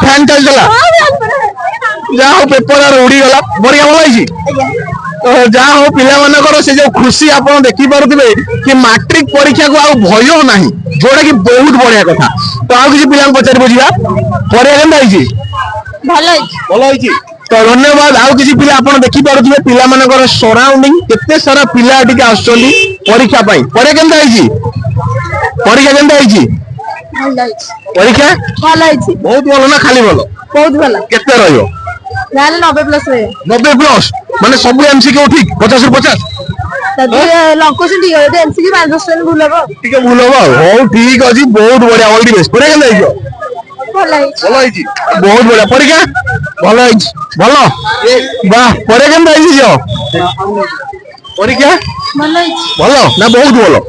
Fan चलला जा हो पेपर आर उड़ी गला बढ़िया भल होई तो जा हो पिला मानकर से जो खुशी आपण देखि पारुथिबे कि मैट्रिक परीक्षा को आ भय नाही जोड़ा कि बहुत बढ़िया कथा तो आ किसी पिला पचारि बुझिया परे केनता होई भल होई तो धन्यवाद आउ किसी पिला आपण देखि पारुथिबे पिला मानकर सराउंडिंग केते सारा पिला एटिके आछली परीक्षा पई परे केनता होई परीक्षा केनता होई परीक्षा भल होई बहुत भलो ना खाली भलो बहुत भलो केते रहयो याले 90 प्लस रे 90 प्लस माने सब एमसीक्यू ठीक 50 ରୁ 50 तबे लंकोशन ठीक है एमसीक्यू 5% भूल हो ठीक है भूल हो ठीक अछि बहुत बढ़िया ऑल द बेस्ट परे केनता होई भलो होई बहुत बढ़िया परीक्षा भलो होई भलो वाह परे केनता होई जो परीक्षा भलो ना बहुत भलो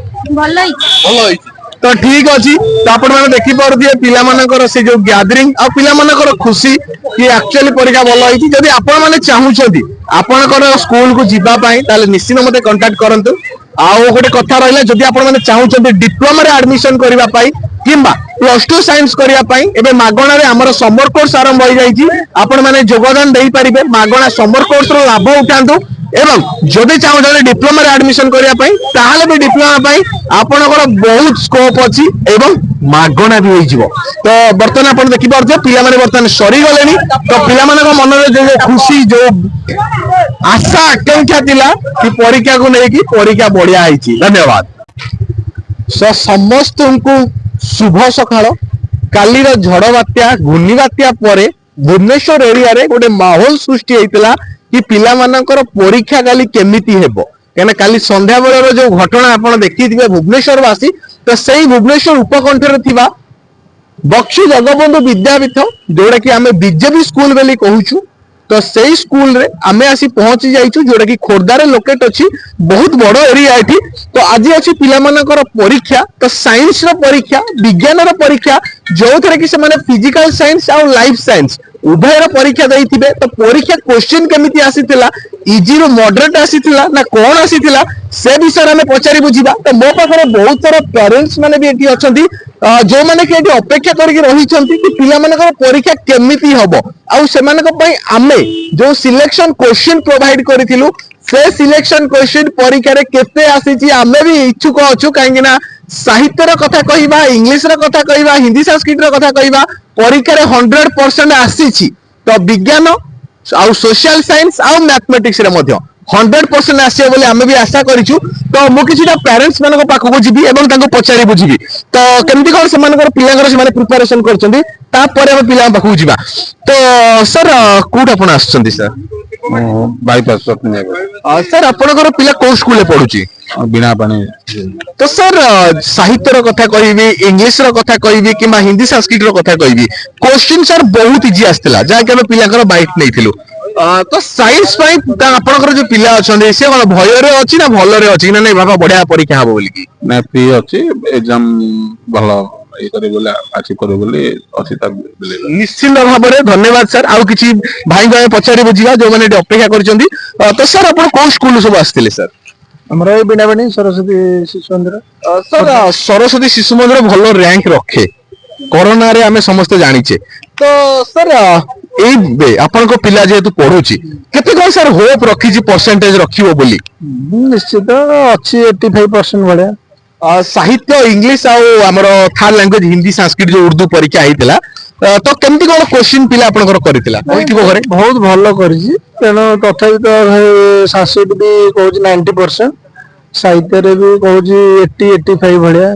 होई तो ठीक अच्छी तो आपण मैंने देखि पारुथिबे पिला मानकर से जो गैदरिंग आ पिला मानकर खुशी कि एक्चुअली परीक्षा भल होई जदि आपण माने चाहुछथि आपणकर स्कूल को जीवा पई ताले निश्चित मते कांटेक्ट करंतु आउ गोटे कथा रहिला जदि आपण माने चाहुछथि डिप्लोमा रे एडमिशन करिवा पई किंबा +2 साइंस करिवा पई एबे मागणा रे हमर समर कोर्स आरंभ होई जाईची आपण माने योगदान देई परिबे मागणा समर कोर्स रो लाभ उठांतु एवं जदि चाहुछथि डिप्लोमा रे एडमिशन करिवा पई ताहाले भी डिप्लोमा पई आपणकर बहुत स्कोप अछि एवं मागणा भी होई जिवो तो वर्तमान आपण देखि पारछे पिला माने वर्तमान सरी गलेनी तो पिला मानक मन रे जे खुशी जो आशा आकांक्षा थिला कि परीक्षा को लेकी परीक्षा बढ़िया आईची धन्यवाद समस्त को शुभ सकाळ कालीर झड़ बात्या घूर्णी बात्या परे भुवनेश्वर एरिया रे गोटे माहौल सृष्टि होइतला कि पिला मानकर परीक्षा काली केमिति हेबो कहना काली संध्या बेलर जो घटना आपण देखिथिबे भुवनेश्वर वासी तो सही भुवनेश्वर उपकंठरे थिबा बक्सी जगबंधु विद्यापीठ जोड़ा कि आमे बीजेपी स्कूल बेली कहूछु तो सही स्कूल रे आमे आसी पहुंची जाइछु जोड़ा कि खोर्धारे लोकेट अछि बहुत बड़ एरिया एठी तो आज अछि पिला मानकर परीक्षा तो साइंस रो परीक्षा विज्ञान रो परीक्षा जो थरे कि से माने फिजिकल साइंस और लाइफ साइंस उभय रो परीक्षा देइथिबे तो परीक्षा क्वेश्चन केमिति आसीतिला इजी रो मॉडरेट आसीतिला ना कोन आसीतिला से विषय में पचारि बुझिबा तो मो पाखरे बहुत सारा पेरेंट्स माने भी एठी अछंती जो माने कि एठी अपेक्षा करके रही छंती कि पिला मानकर परीक्षा केमिति हबो आ से मानक पई आमे जो सिलेक्शन क्वेश्चन प्रोवाइड करिथिलु से सिलेक्शन क्वेश्चन परीक्षा रे केते आसीची आमे भी इच्छुक अछु काहेकि ना साहित्य रो कथा कहिबा इंग्लिश रो कथा कहिबा हिंदी संस्कृत रो कथा कहिबा परीक्षा रे 100% आसीची तो विज्ञान आउ सोशल साइंस आउ मैथमेटिक्स रे मध्य 100% आसे बोले आमे भी आशा करिछु तो मु किछटा पेरेंट्स मानको पाखको जिबी एवं तांको पचारि बुझिबी तो केमति कोन से मानकर पिलांगर से माने प्रिपरेशन करचंदी ता परे हम पिला पाखको जिबा तो सर कोड अपन आछंदी सर बाईपास सर आपनकर पिला को स्कूल पढुची बिना पानी तो सर साहित्य रो कथा कहिबी इंग्लिश रो कथा कहिबी किबा हिंदी संस्कृत रो कथा कहिबी क्वेश्चन सर बहुत इजी आस्तला जा के पिलांकर बाइक नैथिलु तो साइंस पई आपनकर जो पिला अछंदी से कोन भय रे अछि ना भल रे अछि ना नै बाबा बढ़िया परीक्षा हबो बोली की ना फ्री अछि एग्जाम भलो ए करे बोले आछि करे बोले अछि ता निश्चित भाव रे धन्यवाद सर आउ किछि भाई भाई पचारि बुझिया जो माने अपेक्षा करचंदी तो सर आपण कोन स्कूल सब आस्थिले सर हमरा बिनाबणी सरस्वती शिशु मंदिर सर सरस्वती शिशु मंदिर भलो रैंक रखे कोरोना रे हमें समस्त जानिचे तो सर ए आपन को पिला जेतु पढुची केते कोन सर होप रखी जी परसेंटेज रखिबो बोली निश्चित अछि 85% भलिया साहित्य इंग्लिश आ हमरो थर्ड लैंग्वेज हिंदी संस्कृत जो उर्दू परीक्षा आइतला तो केमती कोन क्वेश्चन पिला आपनकर करितला होइतिबो घरे बहुत भलो करिजी तेनो तथापि तो संस्कृत भी कहूची 90% साहित्य रे भी कहूची 80-85 भलिया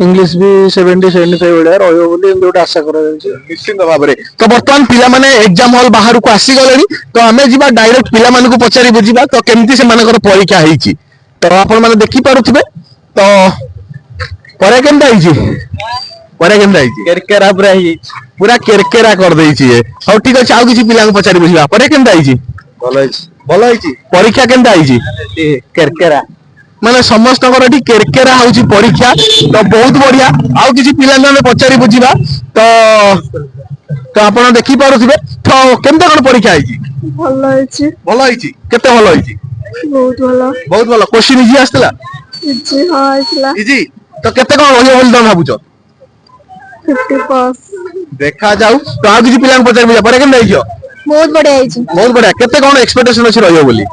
इंग्लिश भी 70-75 भलिया रहयो बोली एमोट आशा करा जाय निश्चित भाव रे तो वर्तमान पिला माने एग्जाम हॉल बाहर को आसी गलेनी तो हमें जीवा डायरेक्ट पिला माने को पचारि बुझिबा तो केमती से मानकर परीक्षा हेची तो आपण माने देखि पारुथिबे तो परे केमता हेची केरकेरा पूरा केरकेरा कर देइची हो ठीक अछि आउ किछि पिला को पचारि बुझिबा परे केमता हेची भलो हेची परीक्षा केमता हेची केरकेरा माने समस्त केरकेरा होची परीक्षा तो बहुत बढ़िया आउ किछि पिला ने पचारि बुझिबा तो आपण देखि पारुथिबे तो केमता कोन परीक्षा हेची भलो हेची केते भलो हेची बहुत भलो क्वेश्चन इजी आस्तला इजी हां आइतला इजी तो केते कोन होय बोल दन भाबुचो 50%। देखा जाऊ तो आ किसी पिला पचार मिला पर केम देखियो बहुत बढ़िया है। बहुत बढ़िया केते कोन एक्सपेक्टेशन अछि रहियो बोली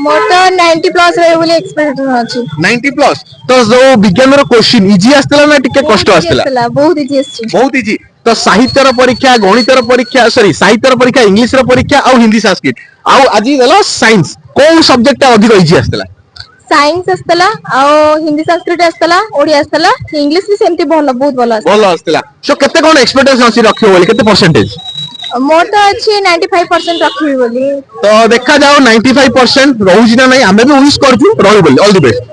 मोर तो 90 प्लस रहे बोली एक्सपेक्टेशन अछि। 90 प्लस तो जो विज्ञान रो क्वेश्चन इजी आस्तला ना टिके कष्ट आस्तला बहुत इजी अछि। बहुत इजी तो साहित्य रो परीक्षा गणित रो परीक्षा सॉरी साहित्य रो परीक्षा इंग्लिश रो परीक्षा और हिंदी संस्कृत आ आज देलो साइंस कोन सब्जेक्ट अधिक इजी आस्तला साइंस आस्तला आ हिंदी संस्कृत आस्तला ओडिया आस्तला इंग्लिश भी सेमती बहुत भलो आस्तला भलो आस्तला सो केते कोन एक्सपेक्टेशन अछि रखियो बोली केते परसेंटेज मोर तो अच्छी 95% रखी बोली। तो देखा जाओ 95% रहुछि ना नहीं आमे भी विश करछु रही बोली ऑल द बेस्ट।